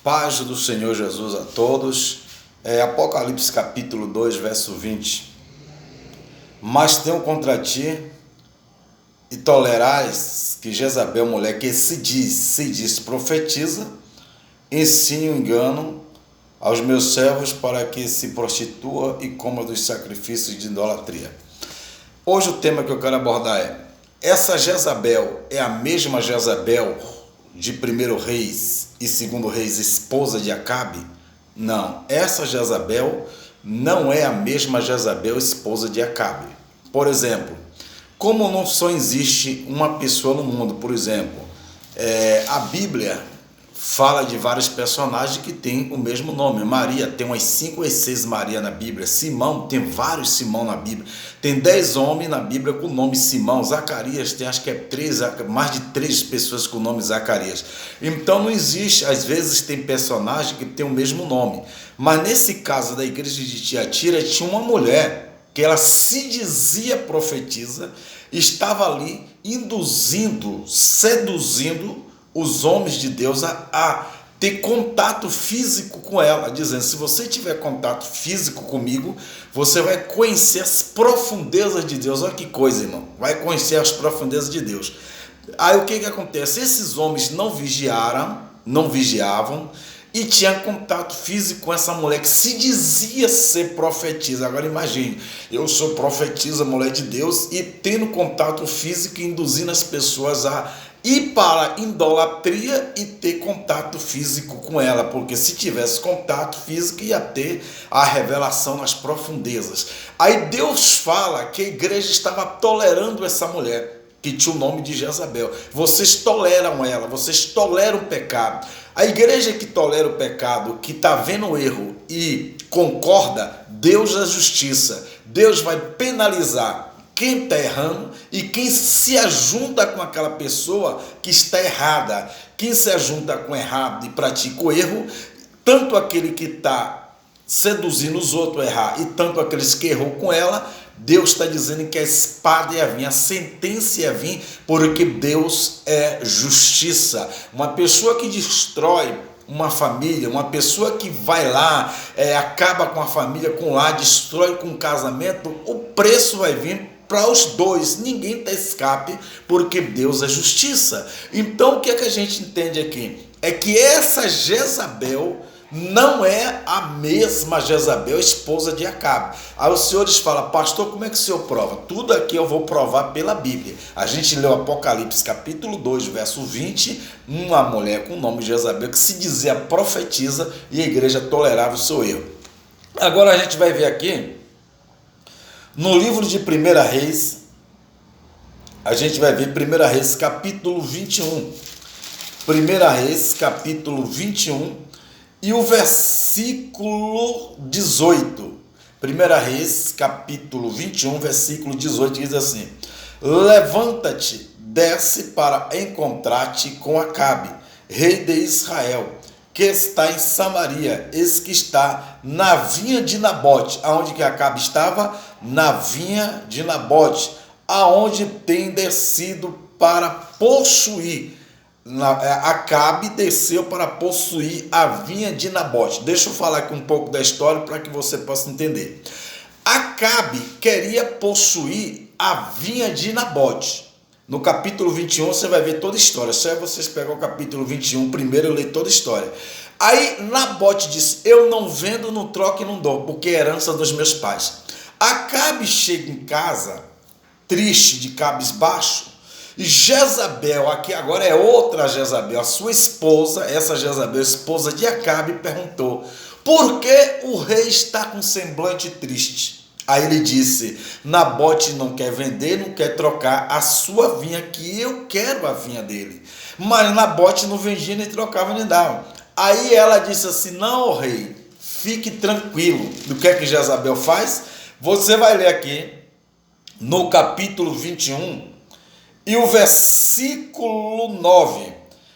Paz do Senhor Jesus a todos. Apocalipse capítulo 2, verso 20. Mas tenho contra ti e tolerais que Jezabel, mulher que se diz profetiza, ensine o engano aos meus servos para que se prostitua e coma dos sacrifícios de idolatria. Hoje o tema que eu quero abordar essa Jezabel é a mesma Jezabel de 1 Reis e 2 Reis, esposa de Acabe? Não, essa Jezabel não é a mesma Jezabel, esposa de Acabe. Por exemplo, como não só existe uma pessoa no mundo, por exemplo, a Bíblia fala de vários personagens que têm o mesmo nome. Maria tem umas 5 ou 6 Maria na Bíblia. Simão tem vários Simão na Bíblia. Tem 10 homens na Bíblia com o nome Simão. Zacarias tem acho que mais de 3 pessoas com o nome Zacarias. Então não existe, às vezes tem personagem que tem o mesmo nome. Mas nesse caso da igreja de Tiatira tinha uma mulher que ela se dizia profetisa, estava ali induzindo, seduzindo os homens de Deus a ter contato físico com ela, dizendo: se você tiver contato físico comigo, você vai conhecer as profundezas de Deus. Olha que coisa, irmão, vai conhecer as profundezas de Deus. Aí o que acontece? Esses homens não vigiavam e tinha contato físico com essa mulher que se dizia ser profetisa. Agora imagine, eu sou profetisa, mulher de Deus, e tendo contato físico e induzindo as pessoas a ir para a idolatria e ter contato físico com ela, porque se tivesse contato físico ia ter a revelação nas profundezas. Aí Deus fala que a igreja estava tolerando essa mulher, que tinha o nome de Jezabel. Vocês toleram ela, vocês toleram o pecado. A igreja que tolera o pecado, que está vendo o erro e concorda, Deus é justiça. Deus vai penalizar quem está errando e quem se ajunta com aquela pessoa que está errada. Quem se ajunta com o errado e pratica o erro, tanto aquele que está seduzindo os outros a errar e tanto aqueles que errou com ela, Deus está dizendo que a espada ia vir, a sentença ia vir, porque Deus é justiça. Uma pessoa que destrói uma família, uma pessoa que vai lá, acaba com a família, com o lar, destrói com o casamento, o preço vai vir para os dois, ninguém tem escape, porque Deus é justiça. Então o que é que a gente entende aqui? É que essa Jezabel não é a mesma Jezabel, esposa de Acabe. Aí os senhores falam: pastor, como é que o senhor prova? Tudo aqui eu vou provar pela Bíblia. A gente leu Apocalipse capítulo 2, verso 20, uma mulher com o nome de Jezabel que se dizia profetiza e a igreja tolerava o seu erro. Agora a gente vai ver aqui, no livro de 1 Reis, a gente vai ver 1 Reis capítulo 21. 1 Reis capítulo 21 e o versículo 18. 1 Reis capítulo 21, versículo 18 diz assim: levanta-te, desce para encontrar-te com Acabe, rei de Israel, que está em Samaria, eis que está na vinha de Nabote. Aonde que Acabe estava? Na vinha de Nabote, aonde tem descido para possuir. Acabe desceu para possuir a vinha de Nabote. Deixa eu falar aqui um pouco da história para que você possa entender. Acabe queria possuir a vinha de Nabote. No capítulo 21 você vai ver toda a história. Só é vocês pegar o capítulo 21 primeiro e ler toda a história. Aí Nabote disse: eu não vendo, não troco e não dou, porque é herança dos meus pais. Acabe chega em casa triste, de cabisbaixo, e Jezabel, aqui agora é outra Jezabel, a sua esposa, essa Jezabel, esposa de Acabe, perguntou: por que o rei está com semblante triste? Aí ele disse: Nabote não quer vender, não quer trocar a sua vinha, que eu quero a vinha dele. Mas Nabote não vendia, nem trocava, nem dava. Aí ela disse assim: não, rei, fique tranquilo. Do que é que Jezabel faz? Você vai ler aqui no capítulo 21 e o versículo 9.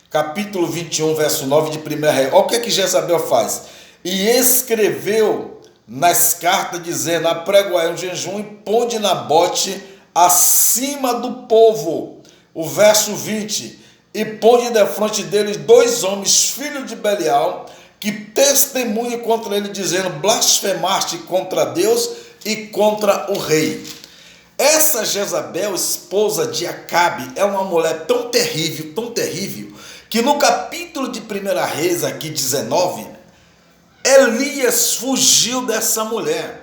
Capítulo 21, verso 9 de 1 Reis. Olha o que é que Jezabel faz. E escreveu nas cartas dizendo: apregoai um jejum e ponde Nabote acima do povo. O verso 20: e põe defronte deles 2 homens, filhos de Belial, que testemunhem contra ele, dizendo: blasfemaste contra Deus e contra o rei. Essa Jezabel, esposa de Acabe, é uma mulher tão terrível, que no capítulo de 1 Reis, aqui 19, Elias fugiu dessa mulher.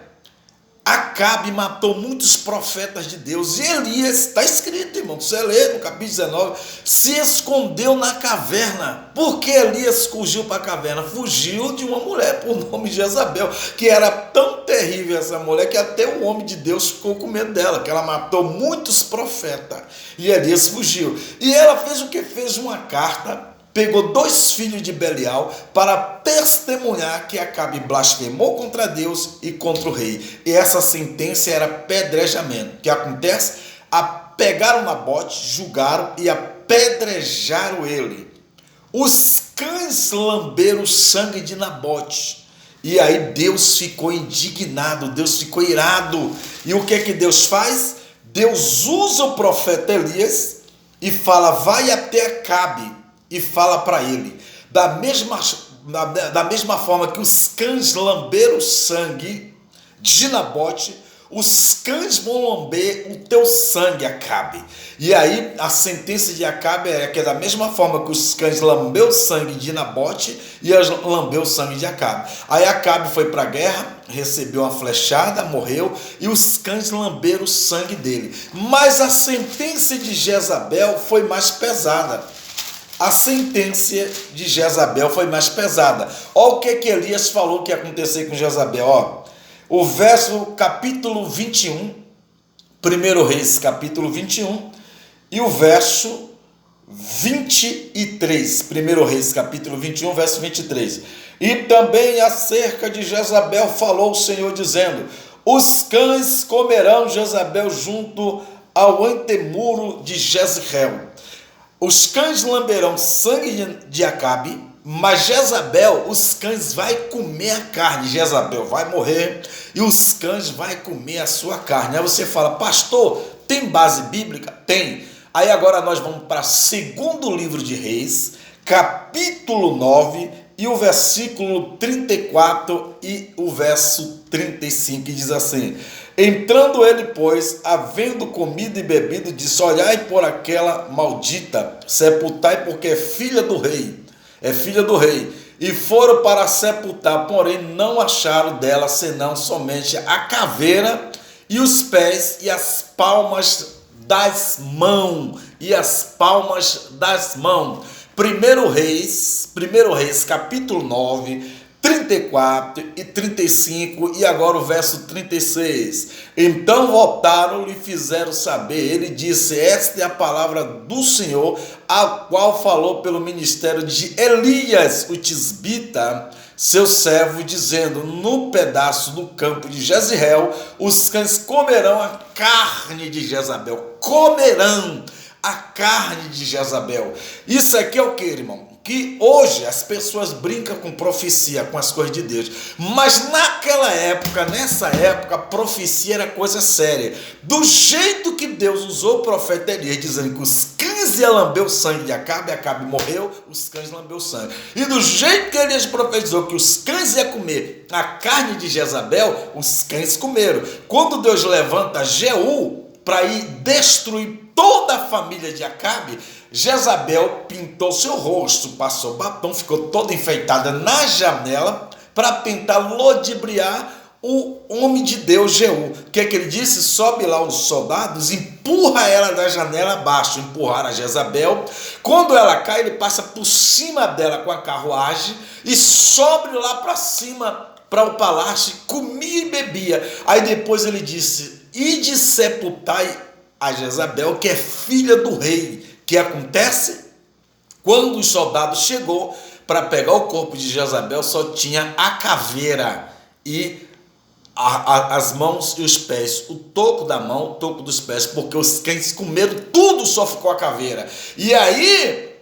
Acabe matou muitos profetas de Deus, e Elias, está escrito, irmão, você lê no capítulo 19, se escondeu na caverna. Por que Elias fugiu para a caverna? Fugiu de uma mulher por nome Jezabel, que era tão terrível essa mulher, que até o homem de Deus ficou com medo dela, que ela matou muitos profetas, e Elias fugiu. E ela fez o que? Fez uma carta, pegou 2 filhos de Belial para testemunhar que Acabe blasfemou contra Deus e contra o rei. E essa sentença era apedrejamento. O que acontece? Pegaram Nabote, julgaram e apedrejaram ele. Os cães lamberam o sangue de Nabote. E aí Deus ficou indignado, Deus ficou irado. E o que é que Deus faz? Deus usa o profeta Elias e fala: vai até Acabe e fala para ele, da mesma forma que os cães lamberam o sangue de Nabote, os cães vão lamber o teu sangue, Acabe. E aí a sentença de Acabe é que é da mesma forma que os cães lambeu o sangue de Nabote, e lambeu o sangue de Acabe. Aí Acabe foi para a guerra, recebeu uma flechada, morreu, e os cães lamberam o sangue dele. Mas a sentença de Jezabel foi mais pesada. A sentença de Jezabel foi mais pesada. Olha o que Elias falou que ia acontecer com Jezabel. Ó, o verso capítulo 21, 1 Reis capítulo 21, e o verso 23. 1 Reis capítulo 21, verso 23. E também acerca de Jezabel falou o Senhor, dizendo: os cães comerão Jezabel junto ao antemuro de Jezreel. Os cães lamberão sangue de Acabe, mas Jezabel, os cães vai comer a carne. Jezabel vai morrer e os cães vai comer a sua carne. Aí você fala: pastor, tem base bíblica? Tem. Aí agora nós vamos para o 2º livro de Reis, capítulo 9, e o versículo 34 e o verso 35, que diz assim: entrando ele, pois, havendo comido e bebido, disse: olhai por aquela maldita, sepultai, porque é filha do rei. E foram para sepultar, porém não acharam dela, senão somente a caveira e os pés e as palmas das mãos. 1 Reis, capítulo 9, 34 e 35, e agora o verso 36. Então voltaram e fizeram saber. Ele disse: esta é a palavra do Senhor, a qual falou pelo ministério de Elias, o tisbita, seu servo, dizendo: no pedaço do campo de Jezreel, os cães comerão a carne de Jezabel. Comerão a carne de Jezabel. Isso aqui é o que, irmão? Que hoje as pessoas brincam com profecia, com as coisas de Deus, mas naquela época, nessa época, a profecia era coisa séria. Do jeito que Deus usou o profeta Elias, dizendo que os cães iam lamber o sangue de Acabe, Acabe morreu, os cães lambeu o sangue. E do jeito que Elias profetizou que os cães iam comer a carne de Jezabel, os cães comeram. Quando Deus levanta Jeú para ir destruir toda a família de Acabe, Jezabel pintou seu rosto, passou batom, ficou toda enfeitada na janela para tentar ludibriar o homem de Deus, Jeú. O que é que ele disse? Sobe lá os soldados, empurra ela da janela abaixo. Empurraram a Jezabel. Quando ela cai, ele passa por cima dela com a carruagem e sobe lá para cima, para o palácio, comia e bebia. Aí depois ele disse: ide sepultai a Jezabel, que é filha do rei. O que acontece? Quando os soldados chegou para pegar o corpo de Jezabel, só tinha a caveira e as mãos e os pés, o toco da mão, o toco dos pés, porque os cães comeram tudo, só ficou a caveira. E aí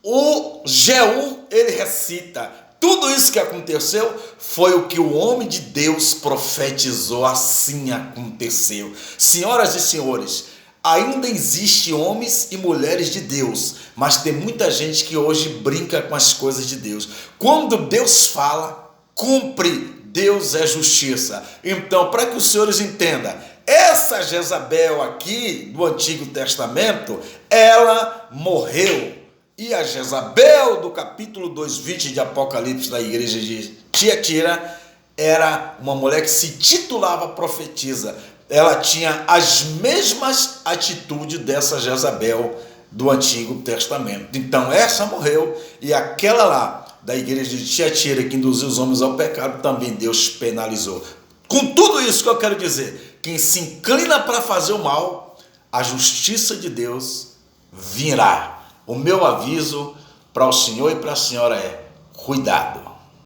o Jeú, ele recita: tudo isso que aconteceu foi o que o homem de Deus profetizou, assim aconteceu. Senhoras e senhores, Ainda existe homens e mulheres de Deus, mas tem muita gente que hoje brinca com as coisas de Deus. Quando Deus fala, cumpre. Deus é justiça. Então, para que os senhores entendam, essa Jezabel aqui do Antigo Testamento, ela morreu. E a Jezabel do capítulo 2:20 de Apocalipse da igreja de Tiatira era uma mulher que se titulava profetisa. Ela tinha as mesmas atitudes dessa Jezabel do Antigo Testamento. Então essa morreu, e aquela lá da igreja de Tiatira que induziu os homens ao pecado, também Deus penalizou. Com tudo isso que eu quero dizer, quem se inclina para fazer o mal, a justiça de Deus virá. O meu aviso para o senhor e para a senhora é: cuidado.